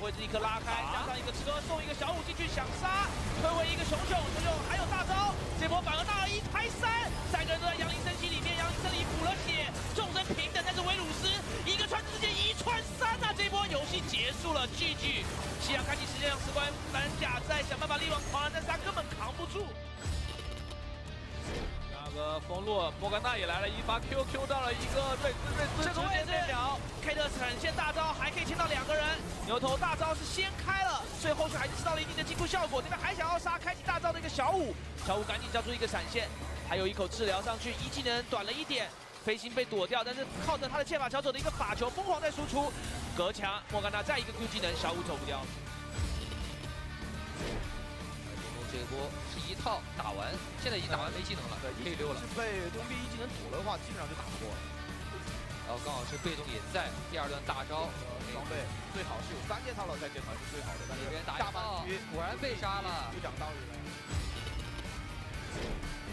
位置立刻拉开，加上一个车送一个小五进去想杀，推回一个熊熊还有大招，这波反而纳了1排3，3个人都在杨林升级里面，杨林这里补了血，众人平等，但是维鲁斯一个穿直接1穿3啊，这波游戏结束了 ，GG。夕阳开启时间让时光蓝甲在想办法力挽狂澜，但是他根本扛不住。 那个风落，莫甘娜也来了，一发 QQ 到了一个瑞兹，这个位置了 ，K 的闪现大招还可以牵到2个人，牛头大招是先开了，所以后续还是吃到了一定的禁锢效果。这边还想要杀，开启大招的一个小五赶紧交出一个闪现，还有一口治疗上去，一技能短了一点，飞行被躲掉，但是靠着他的剑法巧手的一个法球疯狂在输出，隔墙莫甘娜再一个 Q 技能，小五走不掉。 这一波是一套打完，现在已经打完没技能了，可以溜了。被东壁一技能躲了的话，基本上就打不过了。然后刚好是被动也在第2段大招，装备最好是有3件套了在这团是最好的，但是这边打下半局果然被杀了，就讲道理了。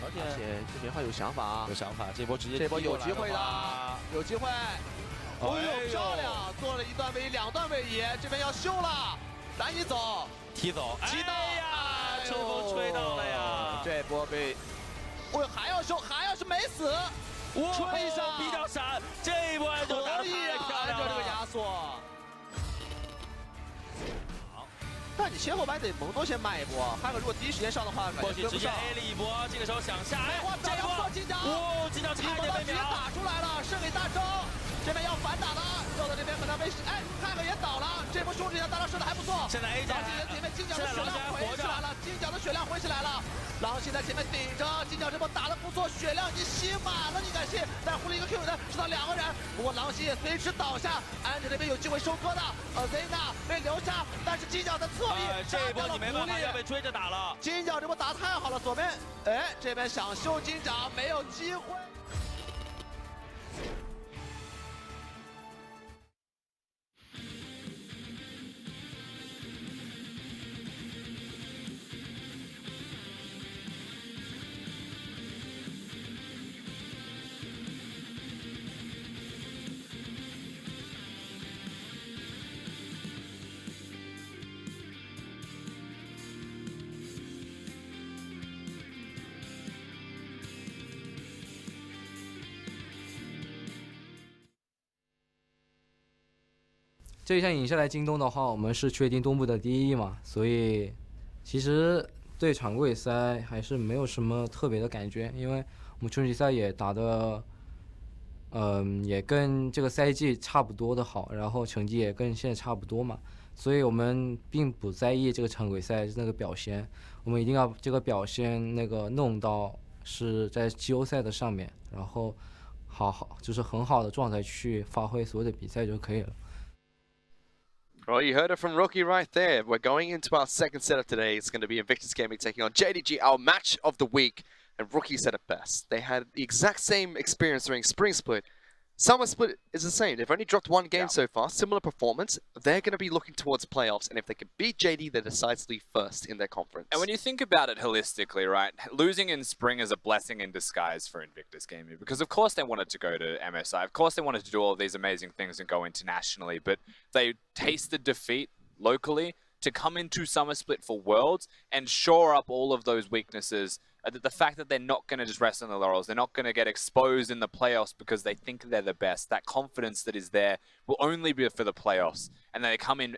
而且这边话有想法，有想法，这波直接这波有机会的，有机会。哦呦，漂亮，做了1段位移，2段位移，这边要秀了，难以走，踢走，踢到呀，这波吹到了呀，这波被，哦，还要秀，还要是没死，吹一下，比较闪，这一波就打得太漂亮了，这个压缩。 但你先后排得蒙多先卖一波，汉克如果第一时间上的话，过去直接 A 了一波，这个时候想下来，这一波金角，金角差一点被直接打出来了，胜给大招，这边要反打的，肉的这边可能被汉克也倒了，这波兄弟要大招射的还不错，现在 A 加前面金角的血量回起来了，金角的血量回起来了，狼系在前面顶着，金角这波打得不错，血量已经吸满了，你敢信？但胡了一个 Q 的吃到2个人，不过狼系也随时倒下，安哲这边有机会收割的，Zena 被留下，但是金角的侧翼这一波你没办法，要被追着打了。金角这波打得太好了，左边这边想修金角没有机会。 这一场赢下来京东的话，我们是确定东部的第1嘛，所以其实对常规赛还是没有什么特别的感觉，因为我们春季赛也打的，也跟这个赛季差不多的好，然后成绩也跟现在差不多嘛，所以我们并不在意这个常规赛那个表现，我们一定要这个表现那个弄到是在季后赛的上面，然后就是很好的状态去发挥所有的比赛就可以了。 Well, you heard it from Rookie right there. We're going into our second setup today. It's going to be Invictus Gaming taking on JDG, our match of the week. And Rookie said it best. They had the exact same experience during Spring Split. Summer Split is the same. They've only dropped 1 game so far. Similar performance. They're going to be looking towards playoffs. And if they can beat JD, they're decisively first in their conference. And when you think about it holistically, right, losing in Spring is a blessing in disguise for Invictus Gaming. Because of course they wanted to go to MSI. Of course they wanted to do all these amazing things and go internationally. But they tasted defeat locally to come into Summer Split for Worlds and shore up all of those weaknesses. The fact that they're not going to just rest on the laurels, they're not going to get exposed in the playoffs because they think they're the best. That confidence that is there will only be for the playoffs. And they come in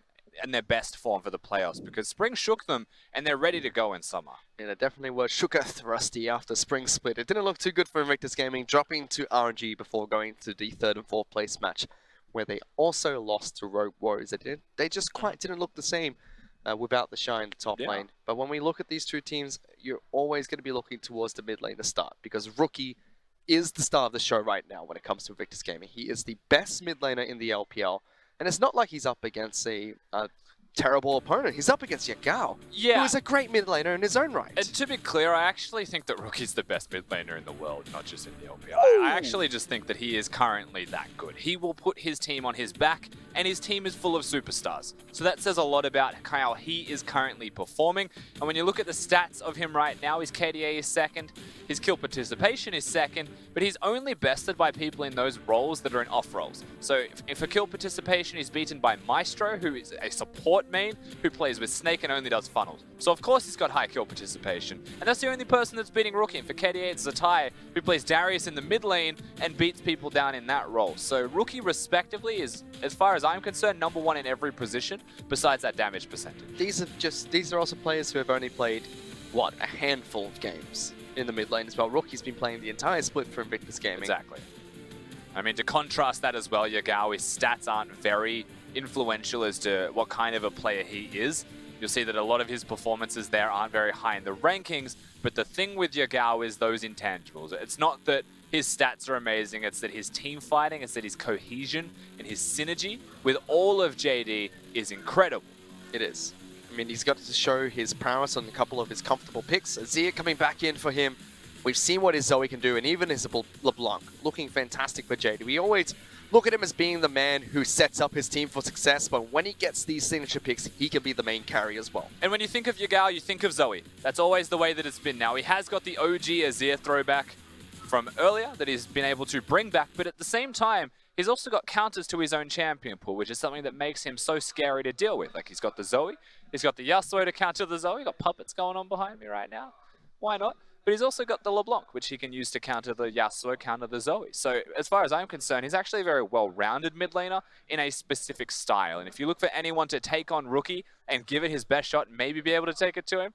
their best form for the playoffs because Spring shook them and they're ready to go in summer. Yeah, they definitely were shooketh rusty after Spring Split. It didn't look too good for Invictus Gaming, dropping to RNG before going to the 3rd and 4th place match, where they also lost to Rogue Warriors. They just quite didn't look the same. Without the shine in the top lane. But when we look at these two teams, you're always going to be looking towards the mid lane to start, because Rookie is the star of the show right now when it comes to Invictus Gaming. He is the best mid laner in the LPL, and it's not like he's up against a terrible opponent. He's up against Yagao, who is a great mid laner in his own right. And to be clear, I actually think that Rookie's the best mid laner in the world, not just in the LPL. I actually just think that he is currently that good. He will put his team on his back and his team is full of superstars. So that says a lot about how he is currently performing. And when you look at the stats of him right now, his KDA is second, his kill participation is second, but he's only bested by people in those roles that are in off roles. So if for kill participation, he's beaten by Maestro, who is a support main, who plays with Snake and only does funnels. So of course he's got high kill participation. And that's the only person that's beating Rookie. And for KDA, it's Zatai, who plays Darius in the mid lane and beats people down in that role. So Rookie, respectively, is, as far as I'm concerned, #1 in every position, besides that damage percentage. These are also players who have only played, what, a handful of games in the mid lane as well. Rookie's been playing the entire split for Invictus Gaming. Exactly. I mean, to contrast that as well, Yagao, his stats aren't very influential as to what kind of a player he is. You'll see that a lot of his performances there aren't very high in the rankings, but the thing with Yagao is those intangibles. It's not that his stats are amazing, it's that his team fighting, it's that his cohesion and his synergy with all of JD is incredible. It is. I mean, he's got to show his prowess on a couple of his comfortable picks. Azir coming back in for him. We've seen what his Zoe can do, and even his LeBlanc looking fantastic for JD. We always look at him as being the man who sets up his team for success, but when he gets these signature picks, he can be the main carry as well. And when you think of Yagao, you think of Zoe. That's always the way that it's been now. He has got the OG Azir throwback from earlier that he's been able to bring back, but at the same time, he's also got counters to his own champion pool, which is something that makes him so scary to deal with. Like, he's got the Zoe, he's got the Yasuo to counter the Zoe, got puppets going on behind me right now. Why not? But he's also got the LeBlanc, which he can use to counter the Yasuo, counter the Zoe. So as far as I'm concerned, he's actually a very well-rounded mid laner in a specific style. And if you look for anyone to take on Rookie and give it his best shot and maybe be able to take it to him,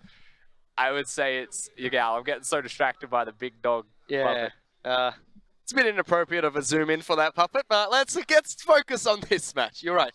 I would say it's Yagao. I'm getting so distracted by the big dog. Yeah. It's a bit inappropriate of a zoom in for that puppet, but let's focus on this match. You're right.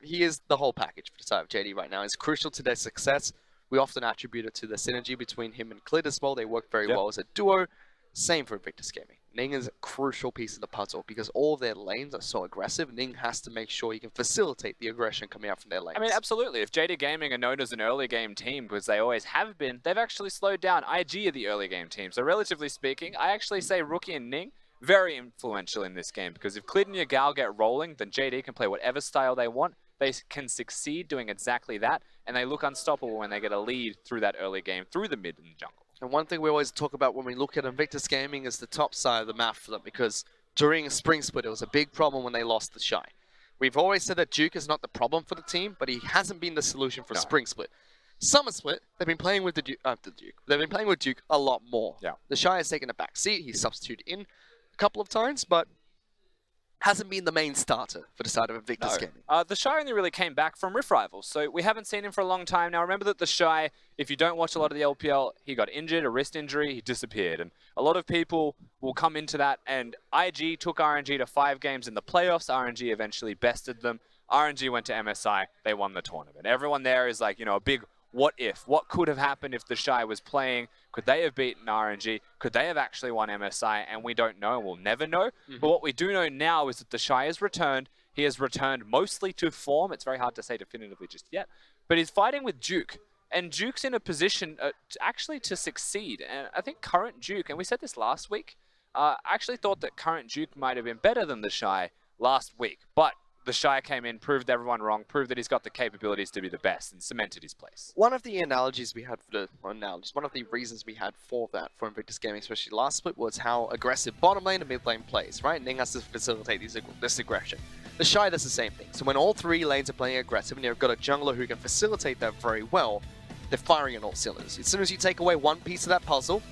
He is the whole package for the side of JD right now. It's crucial to their success. We often attribute it to the synergy between him and Clit as well. They work very well as a duo. Same for Invictus Gaming. Ning is a crucial piece of the puzzle because all of their lanes are so aggressive. Ning has to make sure he can facilitate the aggression coming out from their lanes. I mean, absolutely. If JD Gaming are known as an early game team, because they always have been, they've actually slowed down. IG are the early game team. So relatively speaking, I actually say Rookie and Ning, very influential in this game. Because if Clit and Yagao get rolling, then JD can play whatever style they want. They can succeed doing exactly that, and they look unstoppable when they get a lead through that early game, through the mid and jungle. And one thing we always talk about when we look at Invictus Gaming is the top side of the map for them, because during Spring Split, it was a big problem when they lost the Shy. We've always said that Duke is not the problem for the team, but he hasn't been the solution for Spring Split. Summer Split, they've been playing with They've been playing with Duke a lot more. Yeah. The Shy has taken a back seat. He's substituted in a couple of times, but hasn't been the main starter for the side of Invictus Gaming. The Shy only really came back from Rift Rivals, so we haven't seen him for a long time now. Remember that the Shy, if you don't watch a lot of the LPL, he got injured, a wrist injury, he disappeared. And a lot of people will come into that, and IG took RNG to 5 games in the playoffs. RNG eventually bested them. RNG went to MSI, they won the tournament. Everyone there is like, you know, a big what if? What could have happened if the Shy was playing? Could they have beaten RNG? Could they have actually won MSI? And we don't know, and we'll never know. But what we do know now is that the Shy has returned. He has returned mostly to form. It's very hard to say definitively just yet. But he's fighting with Duke. And Duke's in a position actually to succeed. And I think current Duke, and we said this last week, I actually thought that current Duke might have been better than the Shy last week. But the Shy came in, proved everyone wrong, proved that he's got the capabilities to be the best, and cemented his place. One of the analogies we had for one of the reasons we had for that, for Invictus Gaming, especially last split, was how aggressive bottom lane and mid lane plays, right? Ning has to facilitate this aggression. The Shy does the same thing. So when all 3 lanes are playing aggressive and you've got a jungler who can facilitate that very well, they're firing on all cylinders. As soon as you take away one piece of that puzzle,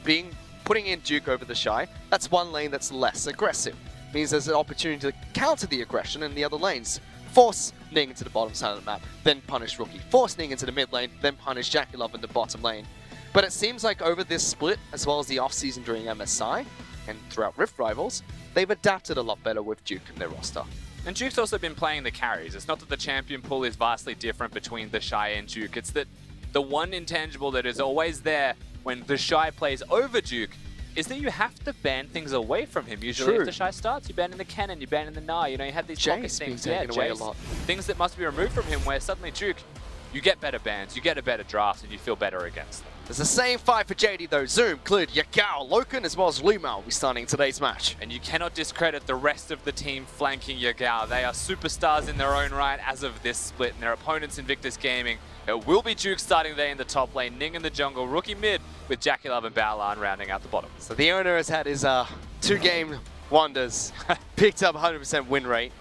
putting in Duke over the Shy, that's one lane that's less aggressive. Means there's an opportunity to counter the aggression in the other lanes. Force Ning into the bottom side of the map, then punish Rookie. Force Ning into the mid lane, then punish Jackie-Love in the bottom lane. But it seems like over this split, as well as the off-season during MSI, and throughout Rift Rivals, they've adapted a lot better with Duke in their roster. And Duke's also been playing the carries. It's not that the champion pool is vastly different between the Shy and Duke. It's that the one intangible that is always there when the Shy plays over Duke is that you have to ban things away from him. Usually if the Shy starts, you ban in the cannon, you ban in the Gnar, you know, you have these pocket things. Away a lot. Things that must be removed from him where suddenly Duke, you get better bans, you get a better draft, and you feel better against them. It's the same fight for JD though. Zoom cleared Yakao, Loken, as well as Luma will be starting today's match. And you cannot discredit the rest of the team flanking Yagao. They are superstars in their own right as of this split, and their opponents Invictus Gaming. It will be Duke starting there in the top lane, Ning in the jungle, Rookie mid with Jackie Love and Baolan rounding out the bottom. So the owner has had his 2-game wonders, picked up 100% win rate.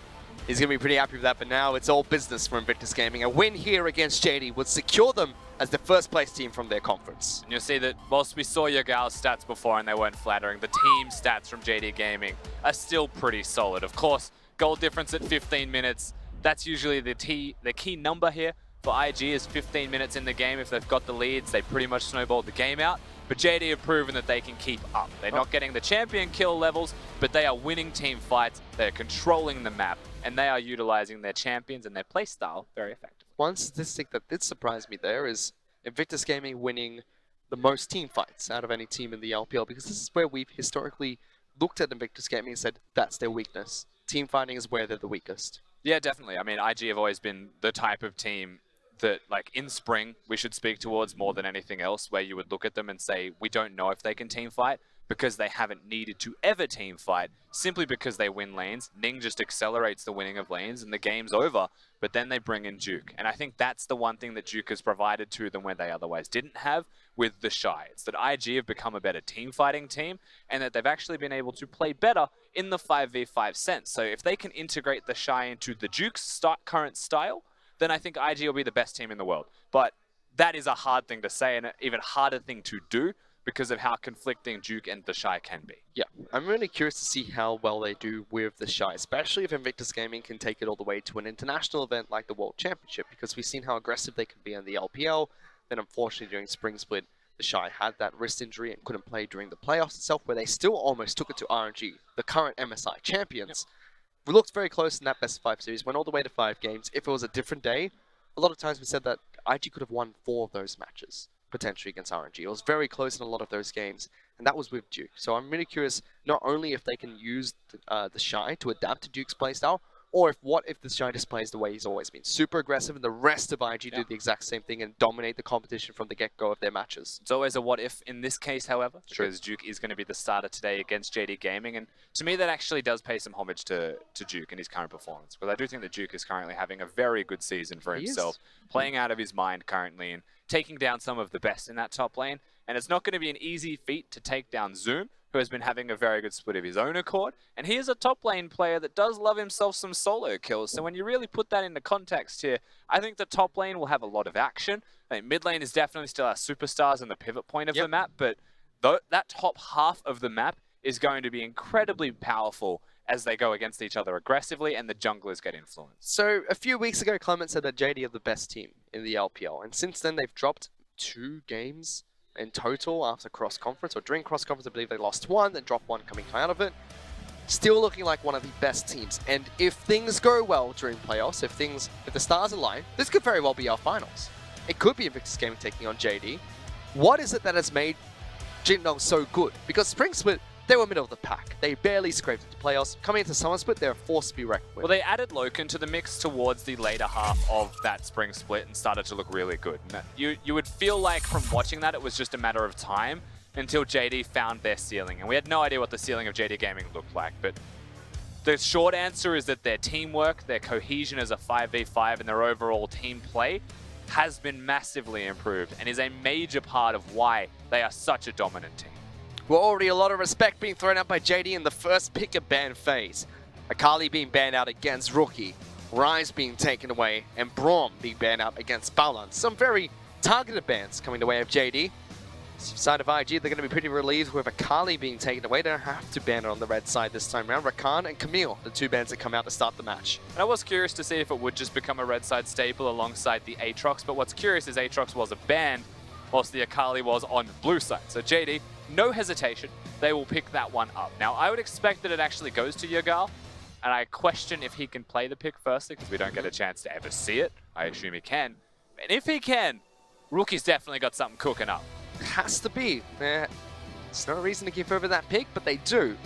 He's going to be pretty happy with that, but now it's all business for Invictus Gaming. A win here against JD would secure them as the first place team from their conference. And you'll see that whilst we saw Yagao's stats before and they weren't flattering, the team stats from JD Gaming are still pretty solid. Of course, goal difference at 15 minutes, that's usually the key number here. For IG is 15 minutes in the game. If they've got the leads, they pretty much snowballed the game out. But JD have proven that they can keep up. They're not getting the champion kill levels, but they are winning team fights. They're controlling the map, and they are utilizing their champions and their playstyle very effectively. One statistic that did surprise me there is Invictus Gaming winning the most team fights out of any team in the LPL, because this is where we've historically looked at Invictus Gaming and said that's their weakness. Team fighting is where they're the weakest. Yeah, definitely. I mean, IG have always been the type of team that, like, in spring, we should speak towards more than anything else, where you would look at them and say, we don't know if they can team fight, because they haven't needed to ever team fight, simply because they win lanes. Ning just accelerates the winning of lanes, and the game's over, but then they bring in Duke. And I think that's the one thing that Duke has provided to them where they otherwise didn't have with the Shy. It's that IG have become a better team fighting team, and that they've actually been able to play better in the 5v5 sense. So if they can integrate the Shy into the Duke's current style, then I think IG will be the best team in the world. But that is a hard thing to say, and an even harder thing to do, because of how conflicting Duke and the Shy can be. Yeah, I'm really curious to see how well they do with the Shy, especially if Invictus Gaming can take it all the way to an international event like the World Championship, because we've seen how aggressive they can be in the LPL. Then unfortunately during Spring Split, the Shy had that wrist injury and couldn't play during the playoffs itself, where they still almost took it to RNG, the current MSI champions. Yep. We looked very close in that best of 5 series, went all the way to 5 games. If it was a different day, a lot of times we said that IG could have won 4 of those matches, potentially against RNG. It was very close in a lot of those games, and that was with Duke. So I'm really curious, not only if they can use the Shy to adapt to Duke's playstyle, or what if the Shy just plays the way he's always been, super aggressive, and the rest of IG do the exact same thing and dominate the competition from the get-go of their matches. It's always a what if in this case, however, because Duke is going to be the starter today against JD Gaming, and to me that actually does pay some homage to Duke and his current performance, because I do think that Duke is currently having a very good season for himself, playing out of his mind currently and taking down some of the best in that top lane. And it's not going to be an easy feat to take down Zoom, who has been having a very good split of his own accord. And he is a top lane player that does love himself some solo kills. So when you really put that into context here, I think the top lane will have a lot of action. I think mid lane is definitely still our superstars and the pivot point of the map, but that top half of the map is going to be incredibly powerful as they go against each other aggressively and the junglers get influenced. So a few weeks ago, Clement said that JD are the best team in the LPL. And since then, they've dropped 2 games in total after cross-conference, or during cross-conference I believe they lost 1, then dropped 1 coming out of it. Still looking like one of the best teams, and if things go well during playoffs, if the stars align, this could very well be our finals. It could be Invictus Gaming taking on JD. What is it that has made Jindong so good? Because Spring Split, they were middle of the pack. They barely scraped into playoffs. Coming into Summer Split, they're a force to be reckoned with. Well, they added Loken to the mix towards the later half of that Spring Split and started to look really good. You would feel like from watching that it was just a matter of time until JD found their ceiling. And we had no idea what the ceiling of JD Gaming looked like. But the short answer is that their teamwork, their cohesion as a 5v5, and their overall team play has been massively improved and is a major part of why they are such a dominant team. Well, already a lot of respect being thrown out by JD in the first pick of ban phase. Akali being banned out against Rookie, Rise being taken away, and Braum being banned out against Balan. Some very targeted bans coming the way of JD. Side of IG, they're going to be pretty relieved with Akali being taken away. They don't have to ban it on the red side this time around. Rakan and Camille, the 2 bans that come out to start the match. And I was curious to see if it would just become a red side staple alongside the Aatrox, but what's curious is Aatrox was a ban, whilst the Akali was on blue side. So JD, no hesitation, they will pick that one up. Now, I would expect that it actually goes to Yagal, and I question if he can play the pick firstly, because we don't get a chance to ever see it. I assume he can. And if he can, Rookie's definitely got something cooking up. Has to be. There's no reason to give over that pick, but they do.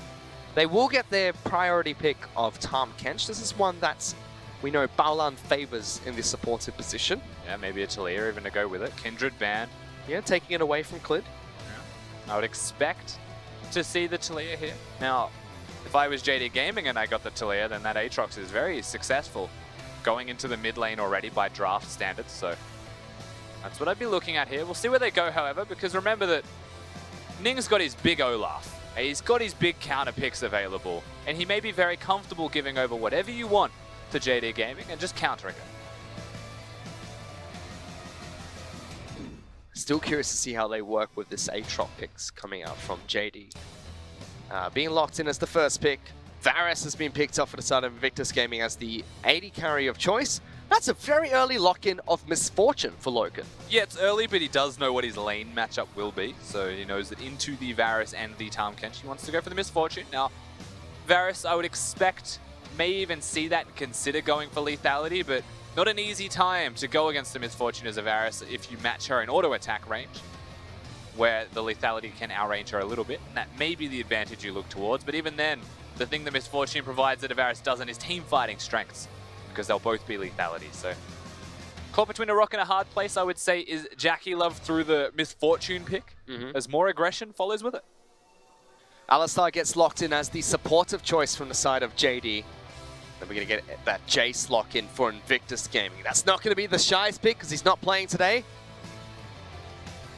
They will get their priority pick of Tom Kench. This is one that's We know Baolan favors in this supportive position. Yeah, maybe a Talia even to go with it. Kindred banned. Yeah, taking it away from Clid. I would expect to see the Talia here. Now, if I was JD Gaming and I got the Talia, then that Aatrox is very successful going into the mid lane already by draft standards, so that's what I'd be looking at here. We'll see where they go, however, because remember that Ning's got his big Olaf. He's got his big counter picks available, and he may be very comfortable giving over whatever you want to JD Gaming and just countering it. Still curious to see how they work with this Aatrox picks coming out from JD. Being locked in as the first pick, Varus has been picked up for the side of Invictus Gaming as the AD carry of choice. That's a very early lock-in of Misfortune for Logan. Yeah, it's early, but he does know what his lane matchup will be, so he knows that into the Varus and the Tahm Kench, he wants to go for the Misfortune. Now, Varus, I would expect, may even see that and consider going for lethality, but not an easy time to go against the Misfortune as a Varus if you match her in auto-attack range, where the lethality can outrange her a little bit, and that may be the advantage you look towards, but even then, the thing the Misfortune provides that a Varus doesn't is team fighting strengths, because they'll both be lethality. So, caught between a rock and a hard place, I would say, is Jackie Love through the Misfortune pick, as more aggression follows with it. Alistar gets locked in as the supportive choice from the side of JD. Then we're going to get that Jace lock in for Invictus Gaming. That's not going to be the Shy's pick because he's not playing today.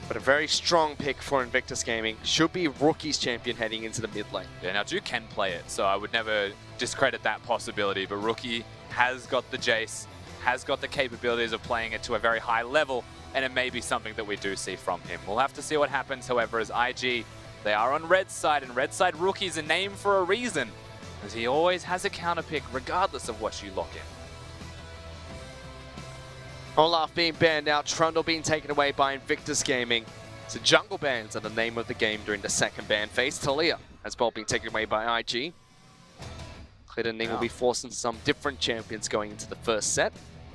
But a very strong pick for Invictus Gaming. Should be Rookie's champion heading into the mid lane. Yeah, now Duke can play it, so I would never discredit that possibility, but Rookie has got the Jace, has got the capabilities of playing it to a very high level, and it may be something that we do see from him. We'll have to see what happens, however, as IG, they are on Red's side, and Red's side Rookie's a name for a reason, as he always has a counter pick regardless of what you lock in. Olaf being banned out, Trundle being taken away by Invictus Gaming. So jungle bans are the name of the game during the second ban phase. Talia has well been taken away by IG. Clid and Ning will be forcing some different champions going into the first set.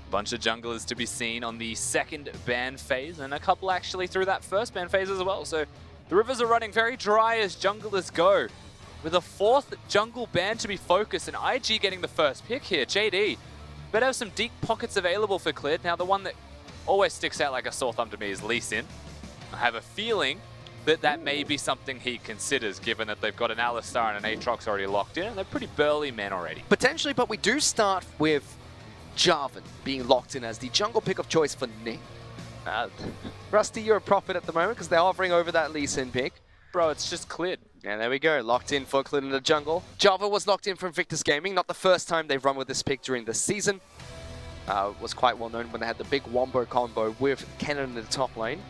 Bunch of junglers to be seen on the second ban phase, and a couple actually through that first ban phase as well. So the rivers are running very dry as junglers go, with a fourth jungle ban to be focused, and IG getting the first pick here. JD better have some deep pockets available for Clid. Now the one that always sticks out like a sore thumb to me is Lee Sin. I have a feeling that that may be something he considers, given that they've got an Alistar and an Aatrox already locked in, and they're pretty burly men already. Potentially, but we do start with Jarvan being locked in as the jungle pick of choice for Ning. Rusty, you're a prophet at the moment because they're hovering over that Lee Sin pick. Bro, it's just Clid. And there we go, locked in for Clid in the jungle. Java was locked in from Invictus Gaming, not the first time they've run with this pick during the season. Was quite well known when they had the big Wombo combo with Kennen in the top lane.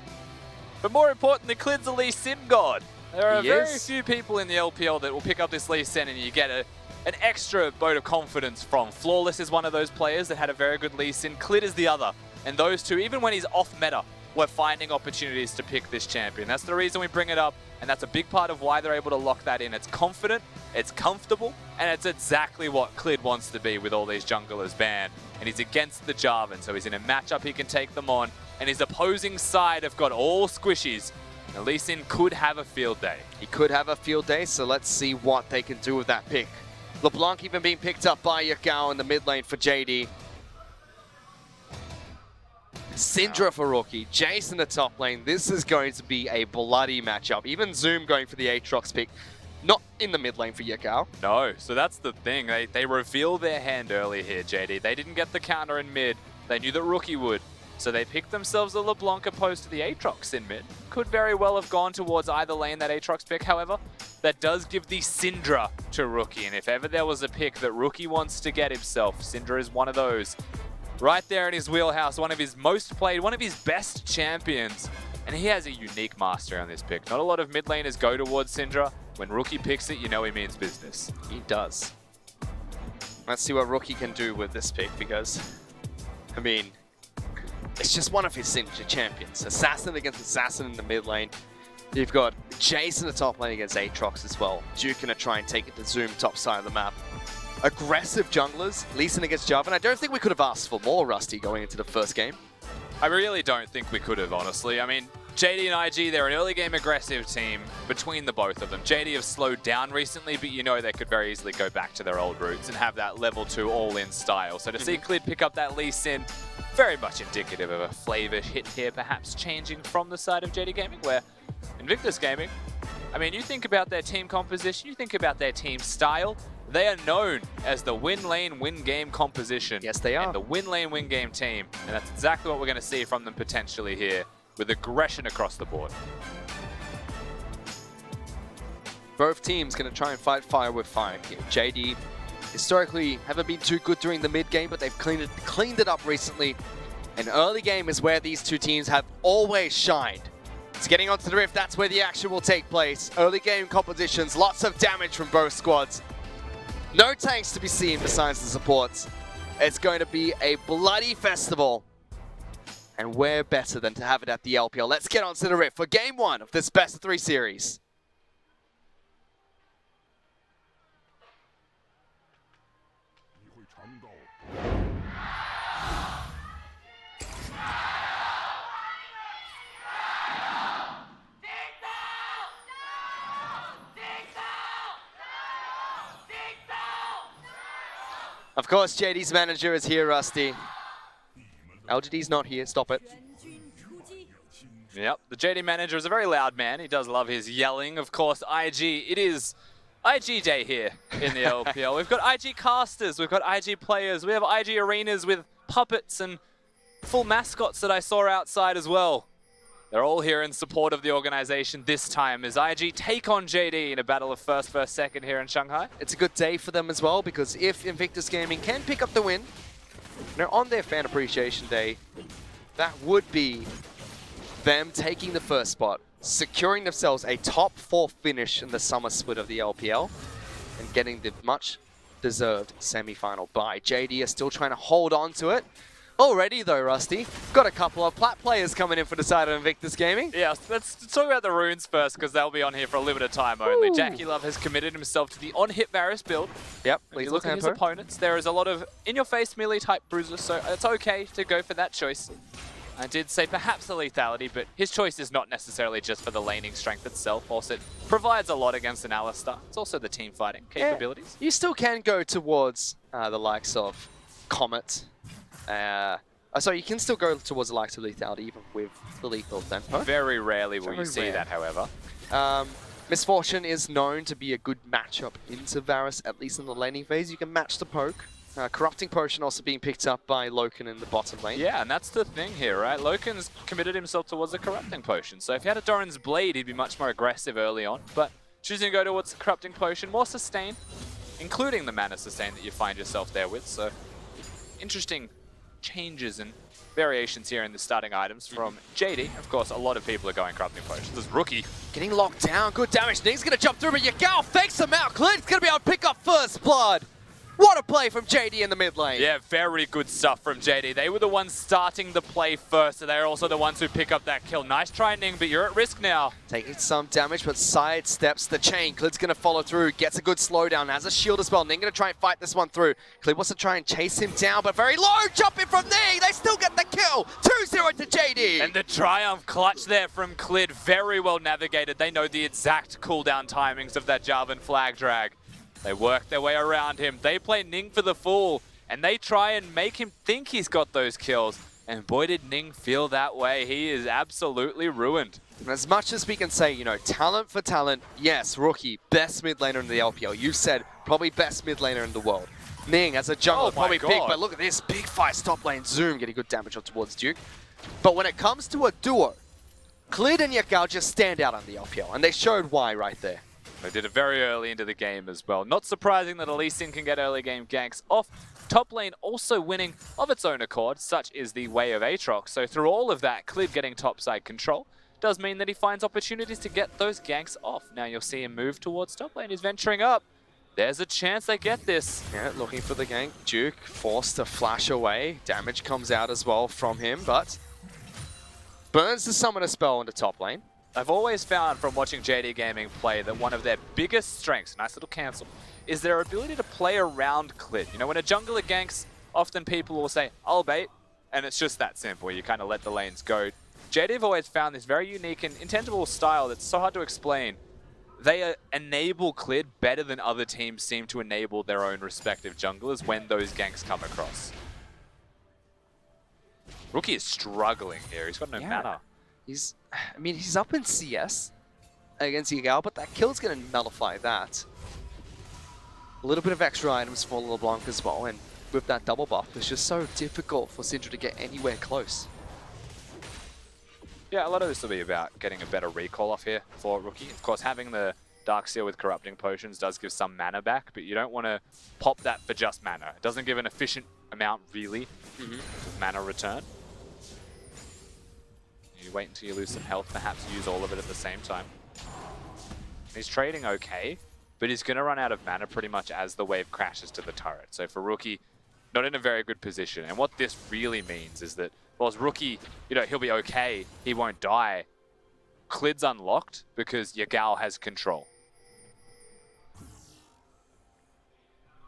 But more importantly, Clid's a Lee Sin god. There are He very is. few people in the LPL that will pick up this Lee Sin and you get an extra vote of confidence from. Flawless is one of those players that had a very good Lee Sin. Clid is the other. And those two, even when he's off meta, we're finding opportunities to pick this champion. That's the reason we bring it up, and that's a big part of why they're able to lock that in. It's confident, it's comfortable, and it's exactly what Clid wants to be with all these junglers banned. And he's against the Jarvan, so he's in a matchup he can take them on, and his opposing side have got all squishies. And Lee Sin could have a field day. He could have a field day, so let's see what they can do with that pick. LeBlanc even being picked up by Yakao in the mid lane for JD. Syndra for Rookie, Jace in the top lane. This is going to be a bloody matchup. Even Zoom going for the Aatrox pick. Not in the mid lane for Yakao. No, so that's the thing. They reveal their hand early here, JD. They didn't get the counter in mid. They knew that Rookie would. So they picked themselves a LeBlanc opposed to the Aatrox in mid. Could very well have gone towards either lane, that Aatrox pick. However, that does give the Syndra to Rookie. And if ever there was a pick that Rookie wants to get himself, Syndra is one of those. Right there in his wheelhouse, one of his most played, one of his best champions. And he has a unique master on this pick. Not a lot of mid laners go towards Syndra. When Rookie picks it, you know he means business. He does. Let's see what Rookie can do with this pick because, I mean, it's just one of his signature champions. Assassin against Assassin in the mid lane. You've got Jace in the top lane against Aatrox as well. Duke gonna try and take it to Zoom top side of the map. Aggressive junglers, Lee Sin against Jarvan. I don't think we could have asked for more, Rusty, going into the first game. I really don't think we could have, honestly. I mean, JD and IG, they're an early game aggressive team between the both of them. JD have slowed down recently, but you know they could very easily go back to their old roots and have that level 2 all-in style. So to see Clid pick up that Lee Sin, very much indicative of a flavor hit here, perhaps changing from the side of JD Gaming, where Invictus Gaming, I mean, you think about their team composition, you think about their team style, they are known as the win lane, win game composition. Yes, they are. And the win lane, win game team. And that's exactly what we're going to see from them potentially here, with aggression across the board. Both teams going to try and fight fire with fire here. JD historically haven't been too good during the mid game, but they've cleaned it up recently. And early game is where these two teams have always shined. It's getting onto the rift, that's where the action will take place. Early game competitions, lots of damage from both squads. No tanks to be seen besides the supports. It's going to be a bloody festival. And where better than to have it at the LPL. Let's get onto the rift for game 1 of this best of 3 series. Of course, JD's manager is here, Rusty. LGD's not here, stop it. Yep, the JD manager is a very loud man. He does love his yelling. Of course, IG, it is IG day here in the LPL. We've got IG casters, we've got IG players, we have IG arenas with puppets and full mascots that I saw outside as well. They're all here in support of the organization this time as IG take on JD in a battle of first versus second here in Shanghai. It's a good day for them as well, because if Invictus Gaming can pick up the win, on their fan appreciation day, that would be them taking the first spot, securing themselves a top 4 finish in the summer split of the LPL, and getting the much deserved semi-final bye. JD are still trying to hold on to it. Already though, Rusty, got a couple of plat players coming in for the side of Invictus Gaming. Yeah, let's talk about the runes first, because they'll be on here for a limited time only. Jackie Love has committed himself to the on-hit Varus build. Yep, If you look at his opponents, there is a lot of in-your-face melee type bruisers, so it's okay to go for that choice. I did say perhaps the lethality, but his choice is not necessarily just for the laning strength itself. Also, it provides a lot against an Alistar. It's also the team fighting capabilities. You still can go towards the likes of Comet. Sorry, you can still go towards the likes of lethality even with the lethal tempo. Very rarely will you see rare. that, however. Misfortune is known to be a good matchup into Varus, at least in the laning phase. You can match the poke. Corrupting Potion also being picked up by Loken in the bottom lane. Yeah, and that's the thing here, right? Loken's committed himself towards the Corrupting Potion. So if he had a Doran's Blade, he'd be much more aggressive early on. But choosing to go towards the Corrupting Potion, more sustain, including the mana sustain that you find yourself there with. So interesting changes and variations here in the starting items from JD. Of course, a lot of people are going Corrupting Potions. This Rookie getting locked down, good damage. Ning's gonna jump through, but Yagao fakes him out. Clint's gonna be able to pick up first blood. What a play from JD in the mid lane. Yeah, very good stuff from JD. They were the ones starting the play first, so they're also the ones who pick up that kill. Nice try, Ning, but you're at risk now. Taking some damage, but sidesteps the chain. Clid's going to follow through, gets a good slowdown, has a shield as well. Ning going to try and fight this one through. Clid wants to try and chase him down, but very low, jumping from Ning. They still get the kill. 2-0 to JD. And the Triumph clutch there from Clid, very well navigated. They know the exact cooldown timings of that Jarvan flag drag. They work their way around him. They play Ning for the fool, and they try and make him think he's got those kills. And boy, did Ning feel that way. He is absolutely ruined. And as much as we can say, you know, talent for talent, yes, Rookie, best mid laner in the LPL. You said probably best mid laner in the world. Ning as a jungler, probably big, but look at this big fight, top lane, Zoom, getting good damage up towards Duke. But when it comes to a duo, Clid and Yakao just stand out on the LPL, and they showed why right there. They did it very early into the game as well. Not surprising that Lee Sin can get early game ganks off. Top lane also winning of its own accord, such is the way of Aatrox. So through all of that, Clid getting topside control does mean that he finds opportunities to get those ganks off. Now you'll see him move towards top lane. He's venturing up. There's a chance they get this. Yeah, looking for the gank. Duke forced to flash away. Damage comes out as well from him, but burns the summoner spell into top lane. I've always found from watching JD Gaming play that one of their biggest strengths, nice little cancel, is their ability to play around Clid. You know, when a jungler ganks, often people will say, I'll bait, and it's just that simple. You kind of let the lanes go. JD have always found this very unique and intangible style that's so hard to explain. They enable Clid better than other teams seem to enable their own respective junglers when those ganks come across. Rookie is struggling here. He's got no mana. I mean, he's up in CS against Yagao, but that kill's going to nullify that. A little bit of extra items for LeBlanc as well, and with that double buff, it's just so difficult for Syndra to get anywhere close. Yeah, a lot of this will be about getting a better recall off here for Rookie. Of course, having the Darkseer with Corrupting Potions does give some mana back, but you don't want to pop that for just mana. It doesn't give an efficient amount, really, of mana return. You wait until you lose some health, perhaps use all of it at the same time. He's trading okay, but he's going to run out of mana pretty much as the wave crashes to the turret. So for Rookie, not in a very good position. And what this really means is that, well, as Rookie, you know, he'll be okay, he won't die. Clid's unlocked because Yagao has control.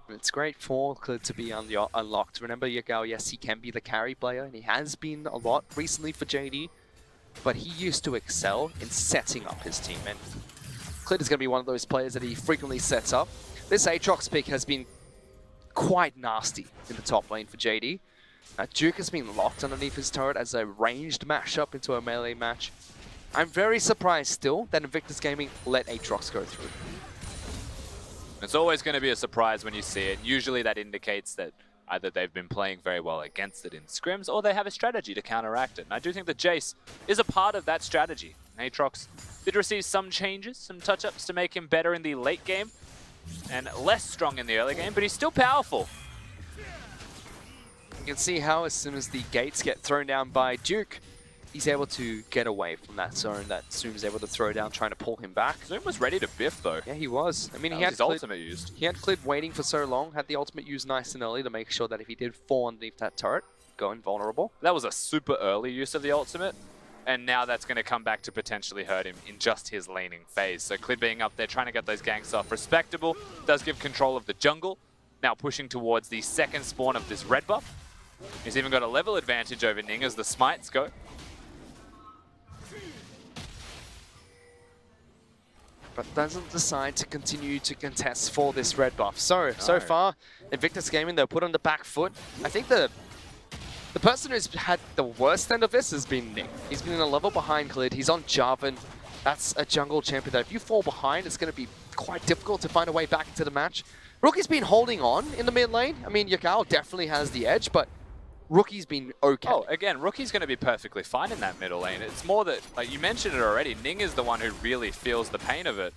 It's great for Clid to be unlocked. Remember, Yagao, yes, he can be the carry player, and he has been a lot recently for JD, but he used to excel in setting up his team, and Clid is going to be one of those players that he frequently sets up. This Aatrox pick has been quite nasty in the top lane for JD. Duke has been locked underneath his turret as a ranged mashup into a melee match. I'm very surprised still that Invictus Gaming let Aatrox go through. It's always going to be a surprise when you see it. Usually that indicates that either they've been playing very well against it in scrims, or they have a strategy to counteract it. And I do think that Jace is a part of that strategy. Aatrox did receive some changes, some touch-ups to make him better in the late game, and less strong in the early game, but he's still powerful. You can see how as soon as the gates get thrown down by Duke, he's able to get away from that zone that Zoom is able to throw down, trying to pull him back. Zoom was ready to biff, though. Yeah, he was. I mean, he had his ultimate used. He had Clid waiting for so long, had the ultimate used nice and early to make sure that if he did fall underneath that turret, go invulnerable. That was a super early use of the ultimate, and now that's going to come back to potentially hurt him in just his laning phase. So Clid being up there, trying to get those ganks off, respectable, does give control of the jungle. Now pushing towards the second spawn of this red buff. He's even got a level advantage over Ning as the smites go. But doesn't decide to continue to contest for this red buff. So far, Invictus Gaming, they're put on the back foot. I think the person who's had the worst end of this has been Ning. He's been a level behind Clid. He's on Jarvan. That's a jungle champion that if you fall behind, it's going to be quite difficult to find a way back into the match. Rookie's been holding on in the mid lane. I mean, Yagao definitely has the edge, but Rookie's been okay. Oh, again, Rookie's going to be perfectly fine in that middle lane. It's more that, like you mentioned it already, Ning is the one who really feels the pain of it.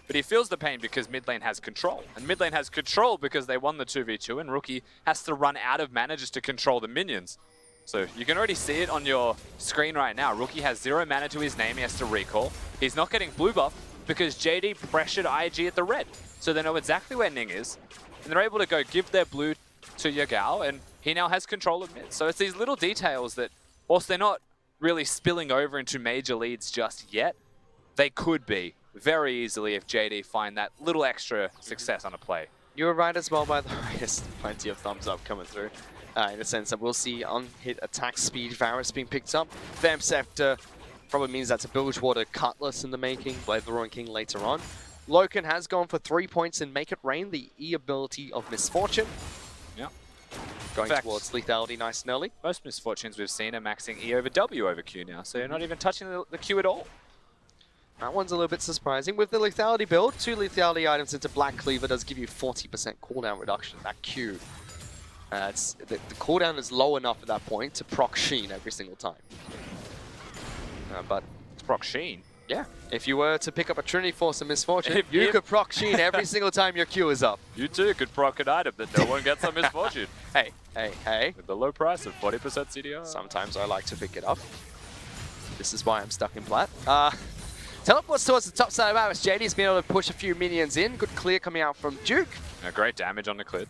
But he feels the pain because mid lane has control. And mid lane has control because they won the 2v2, and Rookie has to run out of mana just to control the minions. So you can already see it on your screen right now. Rookie has 0 mana to his name, he has to recall. He's not getting blue buff because JD pressured IG at the red. So they know exactly where Ning is, and they're able to go give their blue to Yagao, and he now has control of mid. So it's these little details that, whilst they're not really spilling over into major leads just yet, they could be very easily if JD find that little extra success on a play. You were right as well, by the way. There's plenty of thumbs up coming through. In the sense that we'll see on-hit attack speed Varus being picked up. Vamp Scepter probably means that's a Bilgewater Cutlass in the making. Blade the Roaring King later on. Loken has gone for 3 points in Make It Rain, the E ability of Misfortune. Yeah. Going towards lethality nice and early. Most Misfortunes we've seen are maxing E over W over Q now, so you're not even touching the Q at all. That one's a little bit surprising. With the lethality build, 2 lethality items into Black Cleaver does give you 40% cooldown reduction. That Q. The cooldown is low enough at that point to proc Sheen every single time. But it's proc Sheen? Yeah. If you were to pick up a Trinity Force of Misfortune, you could proc Sheen every single time your Q is up. You too could proc an item that no one gets on Misfortune. Hey. With the low price of 40% CDR. Sometimes I like to pick it up. This is why I'm stuck in plat. Teleports towards the top side of Varus. JD's been able to push a few minions in. Good clear coming out from Duke. Great damage on the Clid.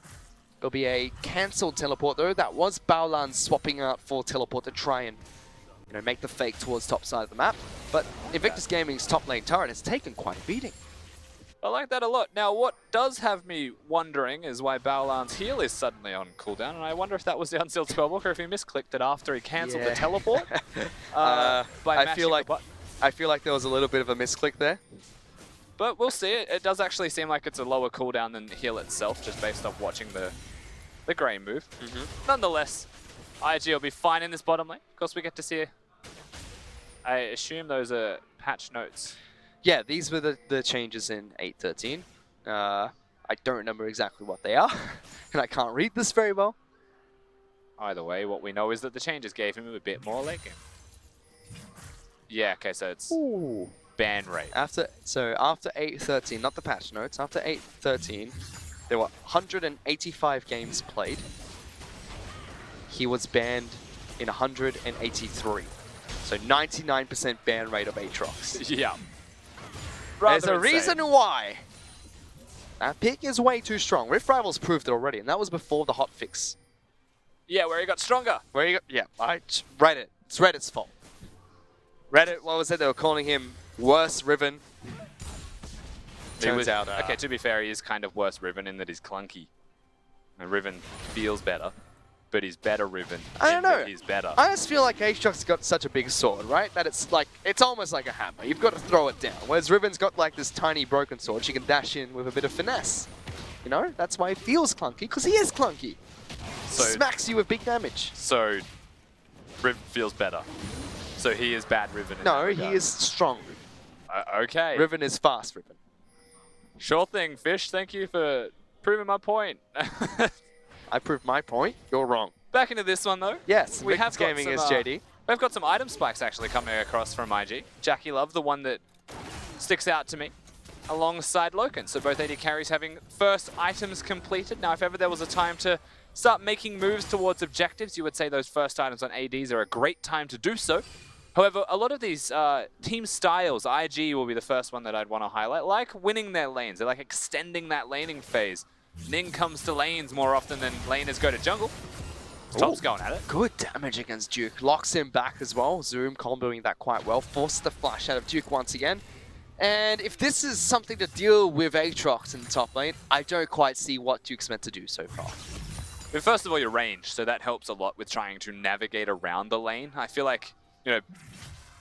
It'll be a cancelled teleport though. That was Baolan swapping out for teleport to try and make the fake towards top side of the map. But Invictus Gaming's top lane turret has taken quite a beating. I like that a lot. Now, what does have me wondering is why Baolan's heal is suddenly on cooldown, and I wonder if that was the unsealed spellbook or if he misclicked it after he cancelled the teleport. By I feel like the button. I feel like there was a little bit of a misclick there. But we'll see. It does actually seem like it's a lower cooldown than the heal itself, just based off watching the grey move. Nonetheless, IG will be fine in this bottom lane. Of course, we get to see. I assume those are patch notes. Yeah, these were the changes in 8.13. I don't remember exactly what they are, and I can't read this very well. Either way, what we know is that the changes gave him a bit more late game. Yeah, okay, so it's ban rate. After 8.13, not the patch notes, after 8.13, there were 185 games played. He was banned in 183. So 99% ban rate of Aatrox. Yeah. There's a reason why. That pick is way too strong. Rift Rivals proved it already, and that was before the hotfix. Yeah, where he got stronger. Where you go? Yeah, Reddit. It's Reddit's fault. Reddit, what was it? They were calling him worse Riven. Turns out. Okay, to be fair, he is kind of worse Riven in that he's clunky. And Riven feels better, but he's better Riven. I don't know. He's better. I just feel like Aatrox got such a big sword, right? That it's almost like a hammer. You've got to throw it down. Whereas Riven's got like this tiny broken sword she can dash in with a bit of finesse. You know, that's why it feels clunky, because he is clunky. So, smacks you with big damage. So, Riven feels better. So he is bad Riven. No, he is strong Riven. Okay. Riven is fast Riven. Sure thing, Fish. Thank you for proving my point. I proved my point. You're wrong. Back into this one though. Yes, we have gaming is JD. We've got some item spikes actually coming across from IG. Jackie Love, the one that sticks out to me, alongside Loken. So both AD carries having first items completed. Now, if ever there was a time to start making moves towards objectives, you would say those first items on ADs are a great time to do so. However, a lot of these team styles, IG will be the first one that I'd want to highlight, like winning their lanes. They like extending that laning phase. Ning comes to lanes more often than laners go to jungle. Top's going at it. Good damage against Duke. Locks him back as well. Zoom comboing that quite well. Forces the flash out of Duke once again. And if this is something to deal with Aatrox in the top lane, I don't quite see what Duke's meant to do so far. But first of all, your range, so that helps a lot with trying to navigate around the lane. I feel like, you know,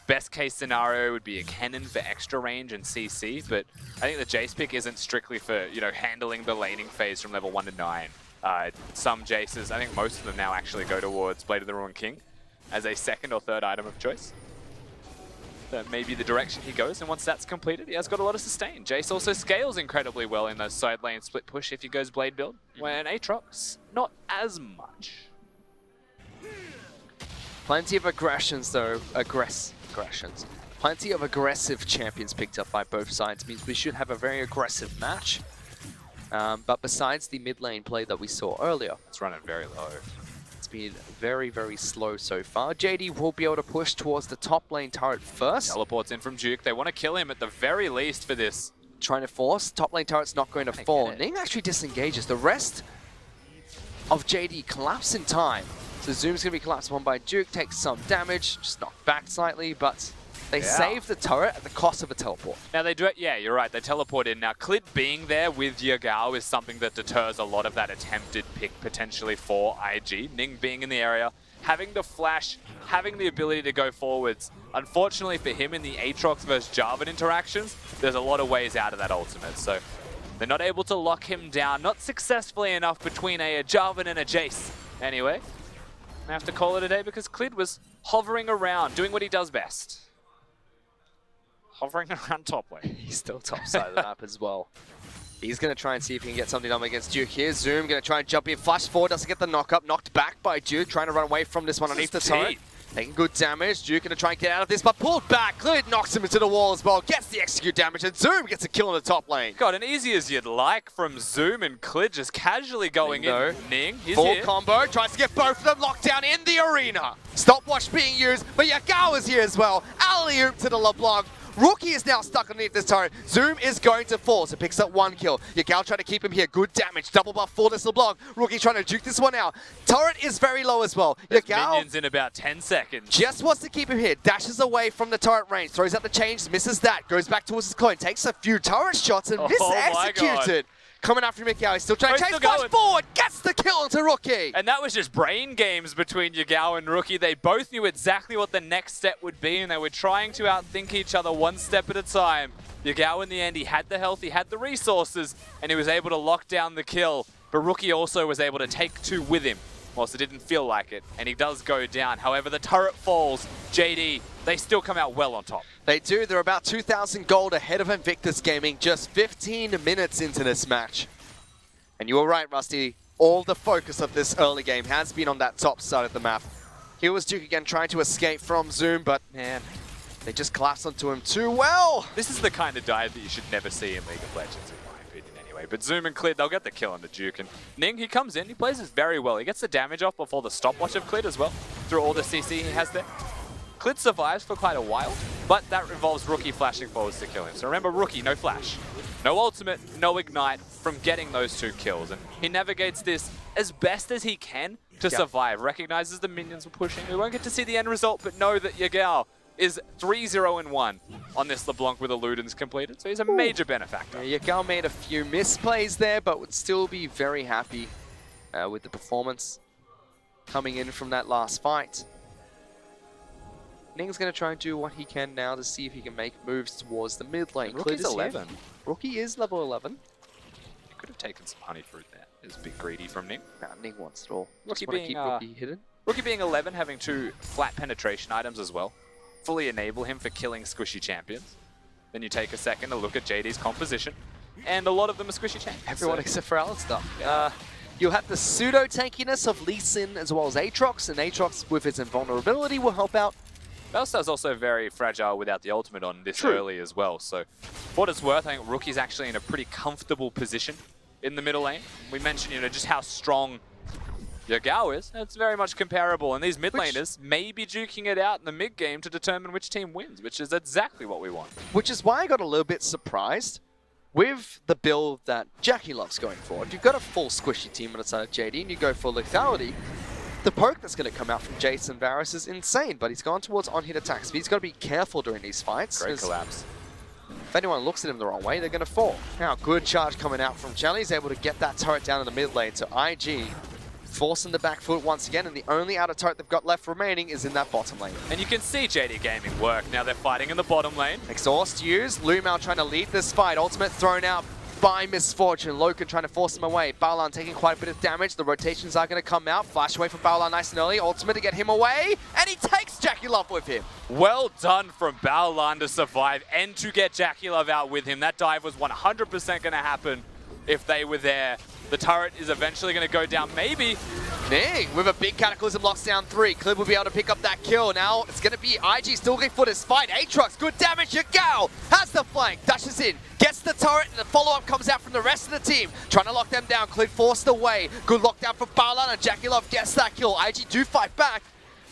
best case scenario would be a cannon for extra range and CC, but I think the Jace pick isn't strictly for, you know, handling the laning phase from level 1 to 9. Some Jaces, I think most of them now actually go towards Blade of the Ruined King as a second or third item of choice. That may be the direction he goes, and once that's completed, he has got a lot of sustain. Jace also scales incredibly well in those side lane split push if he goes Blade build, when Aatrox, not as much. Plenty of aggressions though, aggressions. Plenty of aggressive champions picked up by both sides, means we should have a very aggressive match. But besides the mid lane play that we saw earlier, It's running very low. it's been very, very slow so far. JD will be able to push towards the top lane turret first. Teleports in from Duke. They want to kill him at the very least for this. Trying to force. Top lane turret's not going to fall. Ning actually disengages. The rest of JD collapse in time. So Zoom's going to be collapsed upon by Duke, takes some damage, just knocked back slightly, but they save the turret at the cost of a teleport. Now they do it, yeah, you're right, they teleport in. Now Clid being there with Yagao is something that deters a lot of that attempted pick potentially for IG. Ning being in the area, having the flash, having the ability to go forwards. Unfortunately for him in the Aatrox versus Jarvan interactions, there's a lot of ways out of that ultimate. So they're not able to lock him down, not successfully enough between a Jarvan and a Jace. Anyway, I have to call it a day because Clid was hovering around, doing what he does best. Hovering around top lane. He's still top side of the map as well. He's going to try and see if he can get something done against Duke here. Zoom going to try and jump in. Flash forward, doesn't get the knock up. Knocked back by Duke, trying to run away from this one underneath the turret. Taking good damage. Duke going to try and get out of this, but pulled back. Clid knocks him into the wall as well. Gets the execute damage, and Zoom gets a kill in the top lane. God, and easy as you'd like from Zoom and Clid just casually going in. Ning, he's full here. combo, tries to get both of them locked down in the arena. Stopwatch being used, but Yagao is here as well. Alley-oop to the LeBlanc. Rookie is now stuck underneath this turret. Zoom is going to fall, so picks up 1 kill. Yagao trying to keep him here. Good damage. Double buff for this LeBlanc. Rookie trying to juke this one out. Turret is very low as well. Yagao Minions in about 10 seconds. just wants to keep him here. Dashes away from the turret range. Throws out the change. Misses that. Goes back towards his clone. Takes a few turret shots and mis-executed. Coming after Yagao. He's still trying to chase. Flash forward. Gets the kill into Rookie. And that was just brain games between Yagao and Rookie. They both knew exactly what the next step would be, and they were trying to outthink each other one step at a time. Yagao, in the end, he had the health, he had the resources, and he was able to lock down the kill. But Rookie also was able to take 2 with him, whilst it didn't feel like it, and he does go down. However, the turret falls. JD, they still come out well on top. They do. They're about 2,000 gold ahead of Invictus Gaming just 15 minutes into this match. And you were right, Rusty. All the focus of this early game has been on that top side of the map. Here was Duke again trying to escape from Zoom, but man, they just collapsed onto him too well. This is the kind of dive that you should never see in League of Legends, in my opinion, anyway. But Zoom and Clid, they'll get the kill on the Duke. And Ning, he comes in, he plays this very well. He gets the damage off before the stopwatch of Clid as well, through all the CC he has there. Clid survives for quite a while, but that involves Rookie flashing forwards to kill him. So remember, Rookie, no flash, no ultimate, no ignite from getting those 2 kills. And he navigates this as best as he can to survive. Recognizes the minions were pushing. We won't get to see the end result, but know that Yagao is 3-0-1 on this LeBlanc with a Ludens completed. So he's a major benefactor. Yeah, Yagao made a few misplays there, but would still be very happy with the performance coming in from that last fight. Ning's going to try and do what he can now to see if he can make moves towards the mid lane. Rookie's 11. Rookie is level 11. He could have taken some honey fruit there. It's a bit greedy from Ning. Nah, Ning wants it all. Rookie Just want to being, keep Rookie hidden. Rookie being 11, having 2 flat penetration items as well. Fully enable him for killing squishy champions. Then you take a second to look at JD's composition. And a lot of them are squishy champions. Everyone except for Alistair. You'll have the pseudo tankiness of Lee Sin as well as Aatrox, and Aatrox with his invulnerability will help out. Bellstar's also very fragile without the ultimate on this early as well. So for what it's worth, I think Rookie's actually in a pretty comfortable position in the middle lane. We mentioned, you know, just how strong Yagao is. It's very much comparable. And these mid laners may be duking it out in the mid game to determine which team wins, which is exactly what we want. Which is why I got a little bit surprised with the build that Jackie loves going for. If you've got a full squishy team on the side of JD and you go for lethality, the poke that's going to come out from Jason Varus is insane, but he's gone towards on-hit attacks. But he's got to be careful during these fights. Great collapse. If anyone looks at him the wrong way, they're going to fall. Now, good charge coming out from Jelly. He's able to get that turret down in the mid lane. So IG forcing the back foot once again, and the only outer turret they've got left remaining is in that bottom lane. And you can see JD Gaming work. Now they're fighting in the bottom lane. Exhaust used. Lumao trying to lead this fight. Ultimate thrown out by Misfortune. Loken trying to force him away. Baolan taking quite a bit of damage. The rotations are going to come out. Flash away from Baolan nice and early. Ultimate to get him away. And he takes Jackie Love with him. Well done from Baolan to survive and to get Jackie Love out with him. That dive was 100% going to happen if they were there. The turret is eventually going to go down, maybe. Ning with a big Cataclysm locks down 3. Clib will be able to pick up that kill. Now it's going to be IG still looking for this fight. Aatrox, good damage. Yagao has the flank, dashes in, gets the turret, and the follow-up comes out from the rest of the team. Trying to lock them down. Clib forced away. Good lockdown from Baolan, and Jackie Love gets that kill. IG do fight back,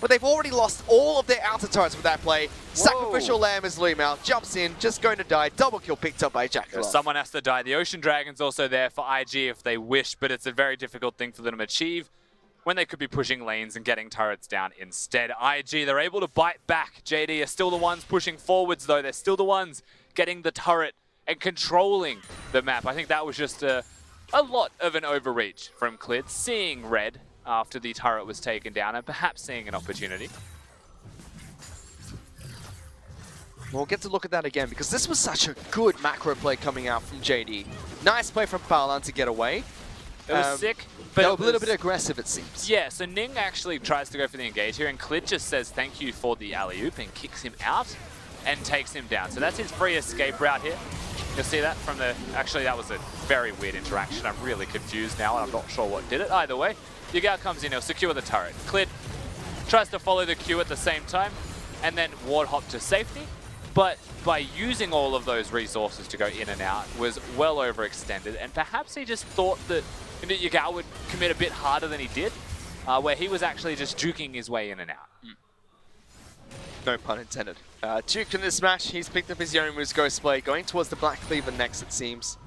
but they've already lost all of their outer turrets with that play. Sacrificial Lamb is Lumao, jumps in, just going to die. Double kill picked up by Jackie Love. Someone has to die. The Ocean Dragon's also there for IG if they wish, but it's a very difficult thing for them to achieve when they could be pushing lanes and getting turrets down instead. IG, they're able to bite back. JD are still the ones pushing forwards, though. They're still the ones getting the turret and controlling the map. I think that was just a lot of an overreach from Clid, seeing red after the turret was taken down and perhaps seeing an opportunity. We'll get to look at that again because this was such a good macro play coming out from JD. Nice play from Baolan to get away. It was sick, but it was a little bit aggressive, it seems. Yeah, so Ning actually tries to go for the engage here, and Clid just says thank you for the alley-oop and kicks him out and takes him down. So that's his free escape route here. You'll see that from the... Actually, that was a very weird interaction. I'm really confused now, and I'm not sure what did it. Either way, Yagao comes in, he'll secure the turret. Clid tries to follow the Q at the same time, and then ward hop to safety. But by using all of those resources to go in and out was well overextended, and perhaps he just thought that Yagao would commit a bit harder than he did, where he was actually just juking his way in and out. No pun intended. Duke in this match, he's picked up his Youmuu's Ghost Blade, going towards the Black Cleaver next, it seems.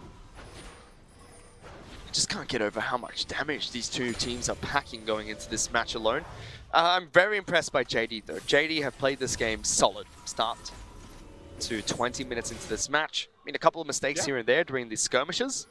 I just can't get over how much damage these two teams are packing going into this match alone. I'm very impressed by JD though. JD have played this game solid from start to 20 minutes into this match. I mean, a couple of mistakes here and there during these skirmishes.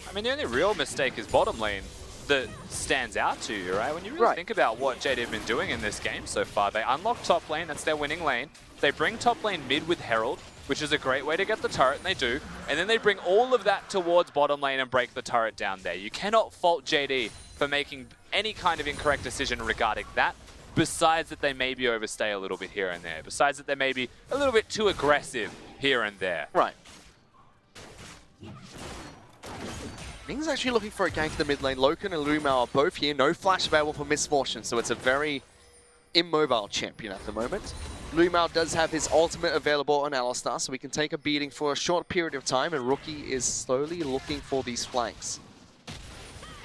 I mean, the only real mistake is bottom lane that stands out to you, right? When you really think about what JD have been doing in this game so far, they unlock top lane, that's their winning lane. They bring top lane mid with Herald, which is a great way to get the turret, and they do. And then they bring all of that towards bottom lane and break the turret down there. You cannot fault JD for making any kind of incorrect decision regarding that, besides that they maybe overstay a little bit here and there, besides that they may be a little bit too aggressive here and there. Right. Ming's actually looking for a gank in the mid lane. Loken and Lumao are both here. No flash available for Misfortune, so it's a very immobile champion at the moment. Lumao does have his ultimate available on Alistar, so we can take a beating for a short period of time, and Rookie is slowly looking for these flanks.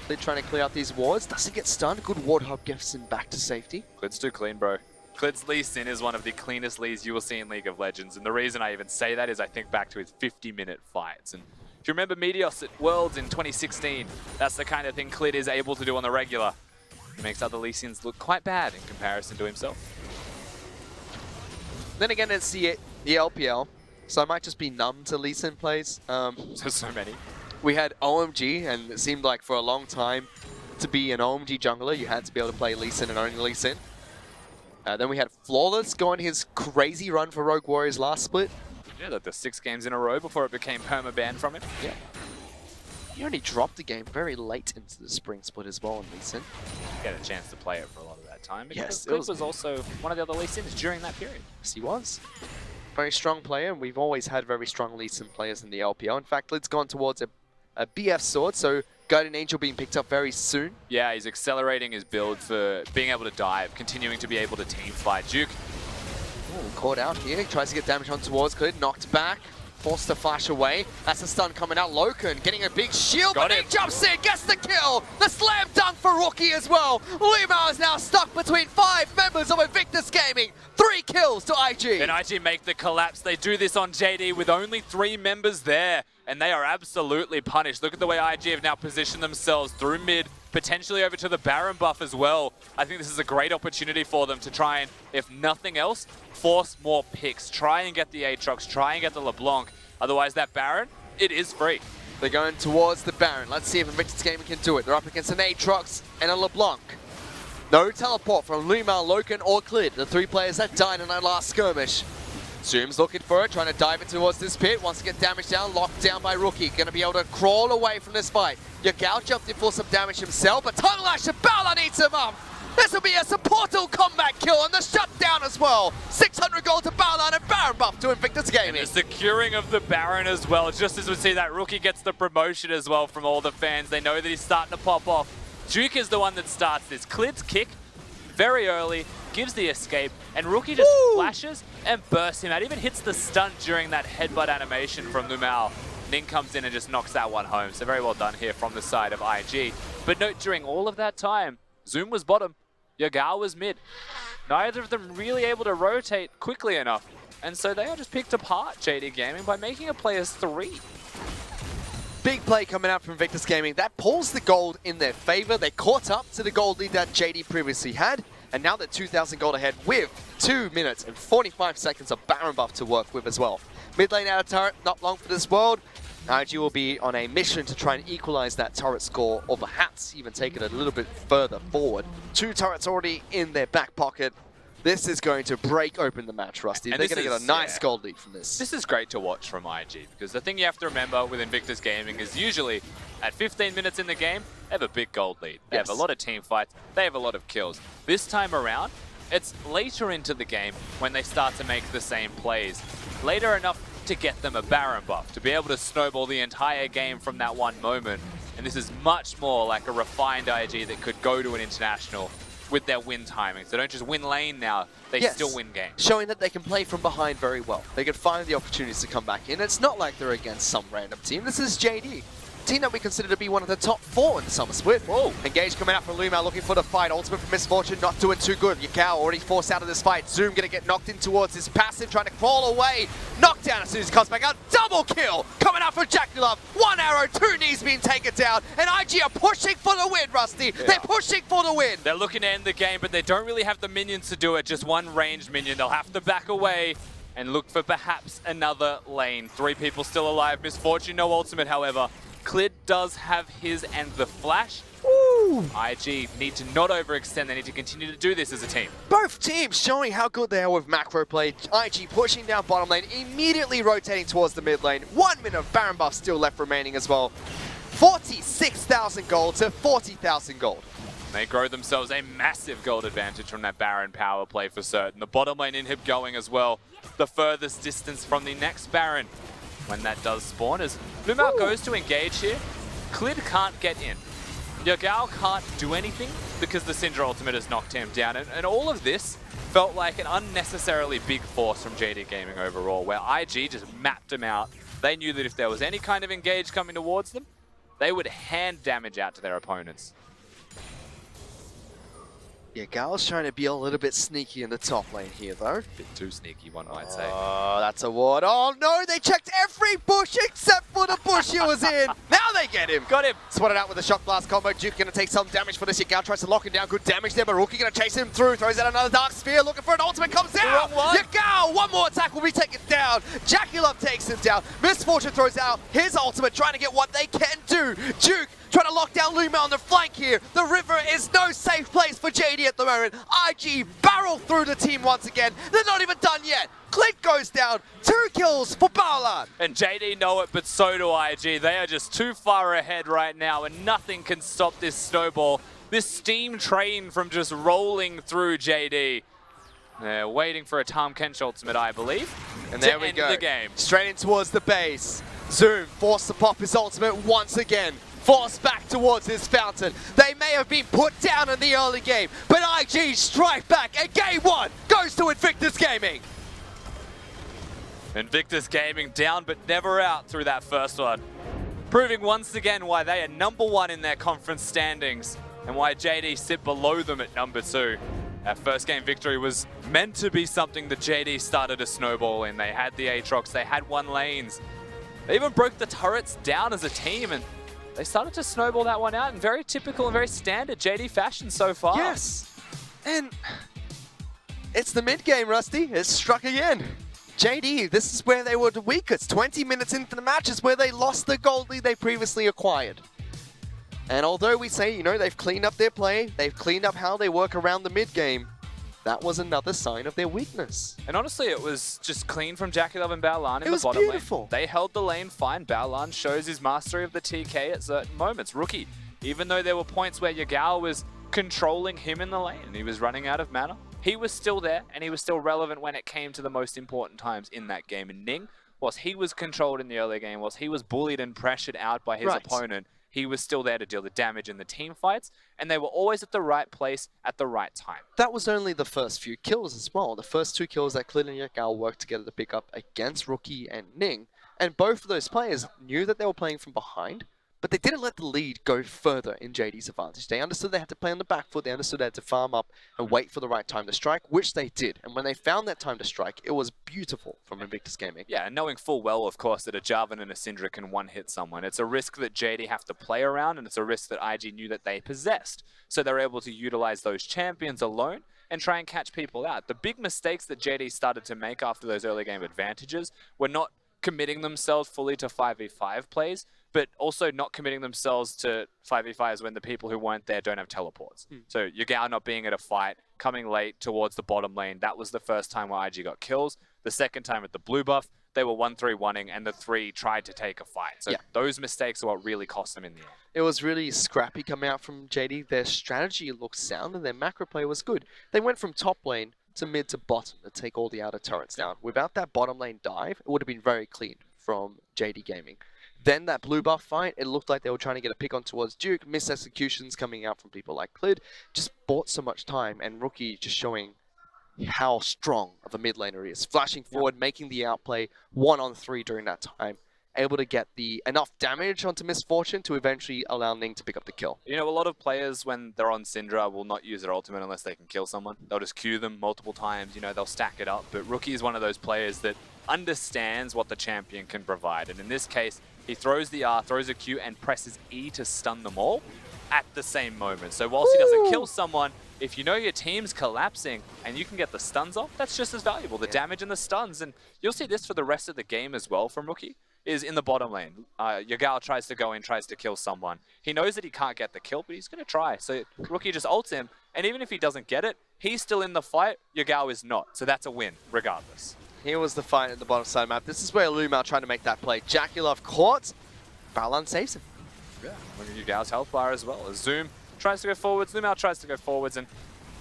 They're trying to clear out these wards. Doesn't get stunned. Good ward hub gets him back to safety. Clid's too clean, bro. Clid's Lee Sin is one of the cleanest Lees you will see in League of Legends, and the reason I even say that is I think back to his 50-minute fights. And if you remember Meteos at Worlds in 2016, that's the kind of thing Clid is able to do on the regular. He makes other Lee Sins look quite bad in comparison to himself. Then again, it's the LPL, so I might just be numb to Lee Sin plays. There's so many. We had OMG, and it seemed like for a long time, to be an OMG jungler, you had to be able to play Lee Sin and only Lee Sin. Then we had Flawless go on his crazy run for Rogue Warriors last split. Yeah, like the 6 games in a row before it became perma-banned from him. Yeah. He only dropped the game very late into the spring split as well in Lee Sin. Get a chance to play it for a lot of that time. Yes, Clid was also one of the other Lee Sins during that period. Yes, he was. Very strong player, and we've always had very strong Lee Sin players in the LPL. In fact, Lid's gone towards a BF sword, so Guardian Angel being picked up very soon. Yeah, he's accelerating his build for being able to dive, continuing to be able to team fight. Duke. Ooh, caught out here, tries to get damage on towards Clid, knocked back, forced to flash away. That's a stun coming out. Loken getting a big shield, but he jumps in, gets the kill. The slam dunk for Rookie as well. Lumao is now stuck between 5 members of Invictus Gaming. 3 kills to IG. And IG make the collapse. They do this on JD with only 3 members there, and they are absolutely punished. Look at the way IG have now positioned themselves through mid, potentially over to the Baron buff as well. I think this is a great opportunity for them to try and, if nothing else, force more picks. Try and get the Aatrox, try and get the LeBlanc. Otherwise, that Baron, it is free. They're going towards the Baron. Let's see if Invictus Gaming can do it. They're up against an Aatrox and a LeBlanc. No teleport from Lumao, Loken, or Clid, the 3 players that died in that last skirmish. Zoom's looking for it, trying to dive it towards this pit. Wants to get damage down, locked down by Rookie. Going to be able to crawl away from this fight. Yagao jumped in for some damage himself, but Tongue Lash and Baolan eats him up. This will be a Portal combat kill and the shutdown as well. 600 gold to Baolan and Baron buff to Invictus Gaming. And the securing of the Baron as well, just as we see that Rookie gets the promotion as well from all the fans. They know that he's starting to pop off. Duke is the one that starts this. Clid's kick very early, gives the escape, and Rookie just flashes and bursts him out. Even hits the stun during that headbutt animation from Lumao. Ning comes in and just knocks that one home. So very well done here from the side of IG. But note, during all of that time, Zoom was bottom, Yagao was mid. Neither of them really able to rotate quickly enough. And so they are just picked apart, JD Gaming, by making a players 3. Big play coming out from Invictus Gaming. That pulls the gold in their favor. They caught up to the gold lead that JD previously had. And now they're 2,000 gold ahead with 2 minutes and 45 seconds of Baron buff to work with as well. Mid lane out of turret, not long for this world. IG will be on a mission to try and equalize that turret score, or perhaps even take it a little bit further forward. 2 turrets already in their back pocket. This is going to break open the match, Rusty. They're going to get a nice gold lead from this. This is great to watch from IG, because the thing you have to remember with Invictus Gaming is usually at 15 minutes in the game, they have a big gold lead. They have a lot of team fights. They have a lot of kills. This time around, it's later into the game when they start to make the same plays. Later enough to get them a Baron buff, to be able to snowball the entire game from that one moment. And this is much more like a refined IG that could go to an international with their win timings. They don't just win lane now, they still win games. Showing that they can play from behind very well. They can find the opportunities to come back in. It's not like they're against some random team. This is JD. team that we consider to be one of the top 4 in the summer split. Whoa. Engage coming out from Lumao looking for the fight. Ultimate from Misfortune not doing too good. Yagao already forced out of this fight. Zoom gonna get knocked in towards his passive, trying to crawl away. Knocked down as soon as he comes back out. Double kill coming out from JDG. 1 arrow, 2 knees being taken down. And IG are pushing for the win, Rusty. Yeah. They're pushing for the win. They're looking to end the game, but they don't really have the minions to do it. Just one ranged minion. They'll have to back away and look for perhaps another lane. 3 people still alive. Misfortune, no ultimate, however. Clid does have his and the flash. Ooh. IG need to not overextend. They need to continue to do this as a team. Both teams showing how good they are with macro play. IG pushing down bottom lane, immediately rotating towards the mid lane. 1 minute of Baron buff still left remaining as well. 46,000 gold to 40,000 gold. They grow themselves a massive gold advantage from that Baron power play for certain. The bottom lane inhib going as well. The furthest distance from the next Baron when that does spawn as Lumao goes to engage here. Clid can't get in. Yagao can't do anything because the Syndra ultimate has knocked him down. And all of this felt like an unnecessarily big force from JD Gaming overall, where IG just mapped him out. They knew that if there was any kind of engage coming towards them, they would hand damage out to their opponents. Yeah, Gal's trying to be a little bit sneaky in the top lane here, though. Bit too sneaky, one might say. Oh, that's a ward. Oh, no, they checked every bush except for the bush he was in. Now they get him. Got him. Swatted out with a shock blast combo. Duke going to take some damage for this. Yagao tries to lock him down. Good damage there, but Rookie going to chase him through. Throws out another Dark Sphere. Looking for an ultimate. Comes out. Yagao, one more attack will be taken down. Jackie Love takes him down. Misfortune throws out his ultimate, trying to get what they can do. Duke trying to lock down Lumao on the flank here. The river is no safe place for JD at the moment. IG barrel through the team once again. They're not even done yet. Click goes down. 2 kills for Baolan. And JD know it, but so do IG. They are just too far ahead right now, and nothing can stop this snowball. This steam train from just rolling through JD. They're waiting for a Tahm Kench ultimate, I believe. And there we go. The game. Straight in towards the base. Zoom forced to pop his ultimate once again. Forced back towards his fountain. They may have been put down in the early game, but IG strike back, and game 1 goes to Invictus Gaming. Invictus Gaming down but never out through that first one. Proving once again why they are #1 in their conference standings and why JD sit below them at #2. That first game victory was meant to be something that JD started to snowball in. They had the Aatrox, they had 1 lanes. They even broke the turrets down as a team, and they started to snowball that one out in very typical and very standard JD fashion so far. Yes, and it's the mid game, Rusty. It's struck again. JD, this is where they were the weakest. 20 minutes into the match is where they lost the gold lead they previously acquired. And although we say, you know, they've cleaned up their play, they've cleaned up how they work around the mid game, that was another sign of their weakness. And honestly, it was just clean from Jackie Love and Baolan in the bottom beautiful. lane. They held the lane fine. Baolan shows his mastery of the TK at certain moments. Rookie, even though there were points where Yagao was controlling him in the lane and he was running out of mana, he was still there and he was still relevant when it came to the most important times in that game. And Ning, whilst he was controlled in the early game, whilst he was bullied and pressured out by his opponent, he was still there to deal the damage in the team fights, and they were always at the right place at the right time. That was only the first few kills as well. The first 2 kills that Clid and Yagao worked together to pick up against Rookie and Ning. And both of those players knew that they were playing from behind, but they didn't let the lead go further in JD's advantage. They understood they had to play on the back foot, they understood they had to farm up and wait for the right time to strike, which they did. And when they found that time to strike, it was beautiful from Invictus Gaming. Yeah, and knowing full well, of course, that a Jarvan and a Syndra can one-hit someone. It's a risk that JD have to play around, and it's a risk that IG knew that they possessed. So they're able to utilize those champions alone and try and catch people out. The big mistakes that JD started to make after those early game advantages were not committing themselves fully to 5v5 plays, but also not committing themselves to 5v5s when the people who weren't there don't have teleports. So Yagao not being at a fight, coming late towards the bottom lane, that was the first time where IG got kills. The second time at the blue buff, they were 1-3-1ing and the 3 tried to take a fight. So those mistakes are what really cost them in the end. It was really scrappy coming out from JD. Their strategy looked sound and their macro play was good. They went from top lane to mid to bottom to take all the outer turrets down. Without that bottom lane dive, it would have been very clean from JD Gaming. Then that blue buff fight, it looked like they were trying to get a pick on towards Duke. Missed executions coming out from people like Clid. Just bought so much time, and Rookie just showing how strong of a mid laner he is. Flashing forward, making the outplay 1-on-3 during that time. able to get the enough damage onto Misfortune to eventually allow Ning to pick up the kill. You know, a lot of players, when they're on Syndra, will not use their ultimate unless they can kill someone. They'll just Q them multiple times, you know, they'll stack it up. But Rookie is one of those players that understands what the champion can provide. And in this case, he throws the R, throws a Q, and presses E to stun them all at the same moment. So whilst he doesn't kill someone, if you know your team's collapsing and you can get the stuns off, that's just as valuable. The damage and the stuns. And you'll see this for the rest of the game as well from Rookie. Is in the bottom lane. Yagao tries to go in, tries to kill someone. He knows that he can't get the kill, but he's going to try. So Rookie just ults him, and even if he doesn't get it, he's still in the fight. Yagao is not. So that's a win, regardless. Here was the fight at the bottom side map. This is where Lumao trying to make that play. Jaculov caught. Balan saves him. Yeah, look at Yagao's health bar as well. As Zoom tries to go forwards, Lumao tries to go forwards, and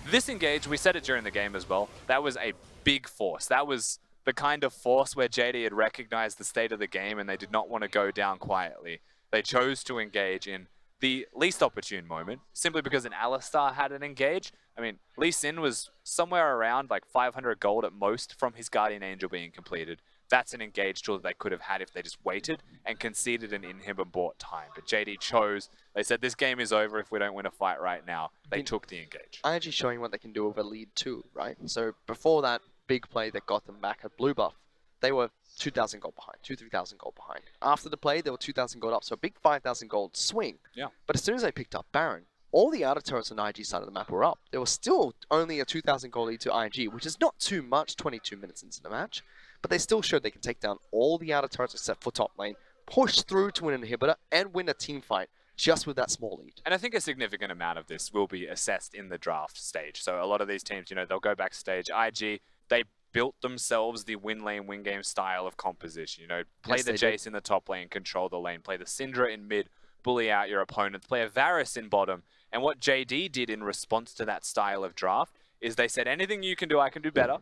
this engage, we said it during the game as well, that was a big force. That was the kind of force where JD had recognized the state of the game and they did not want to go down quietly. They chose to engage in the least opportune moment, simply because an Alistar had an engage. I mean, Lee Sin was somewhere around like 500 gold at most from his Guardian Angel being completed. That's an engage tool that they could have had if they just waited and conceded an inhib and bought time. But JD chose, they said this game is over if we don't win a fight right now. They took the engage. ING showing what they can do with a lead too, right? So before that big play that got them back at blue buff, they were 2,000 gold behind, 3,000 gold behind. After the play, they were 2,000 gold up, so a big 5,000 gold swing. Yeah. But as soon as they picked up Baron, all the outer turrets on the IG side of the map were up. There was still only a 2,000 gold lead to ING, which is not too much 22 minutes into the match, but they still showed they can take down all the outer turrets except for top lane, push through to win an inhibitor, and win a team fight just with that small lead. And I think a significant amount of this will be assessed in the draft stage. So a lot of these teams, you know, they'll go backstage. IG, they built themselves the win lane, win game style of composition. You know, play Yes, the they Jace in the top lane, control the lane. Play the Syndra in mid, bully out your opponents. Play a Varus in bottom. And what JD did in response to that style of draft is they said, anything you can do, I can do better.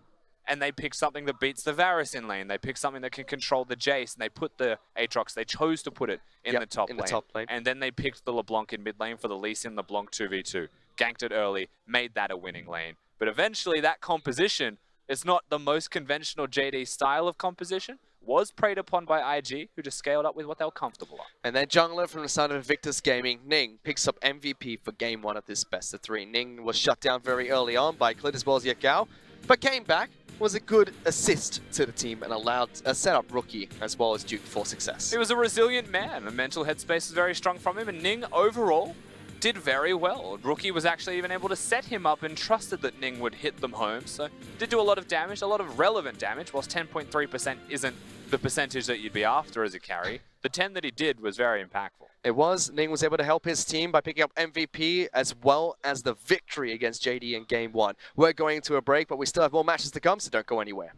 And they picked something that beats the Varus in lane. They picked something that can control the Jace, and they put the Aatrox, they chose to put it in the top lane. And then they picked the LeBlanc in mid lane for the Lee Sin LeBlanc 2v2. Ganked it early, made that a winning lane. But eventually that composition, it's not the most conventional JD style of composition, was preyed upon by IG, who just scaled up with what they were comfortable on. And then jungler from the side of Invictus Gaming, Ning, picks up MVP for game 1 of this best of 3. Ning was shut down very early on by Clit as well as Yagao, but came back, was a good assist to the team and allowed a setup Rookie as well as Duke for success. He was a resilient man. The mental headspace was very strong from him, and Ning overall did very well. Rookie was actually even able to set him up and trusted that Ning would hit them home. So did do a lot of damage, a lot of relevant damage, whilst 10.3% isn't the percentage that you'd be after as a carry. The 10 that he did was very impactful. It was. Ning was able to help his team by picking up MVP as well as the victory against JD in game 1. We're going to a break, but we still have more matches to come, so don't go anywhere.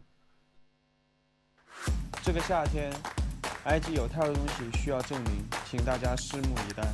这个夏天，IG 有太多东西需要证明，请大家拭目以待。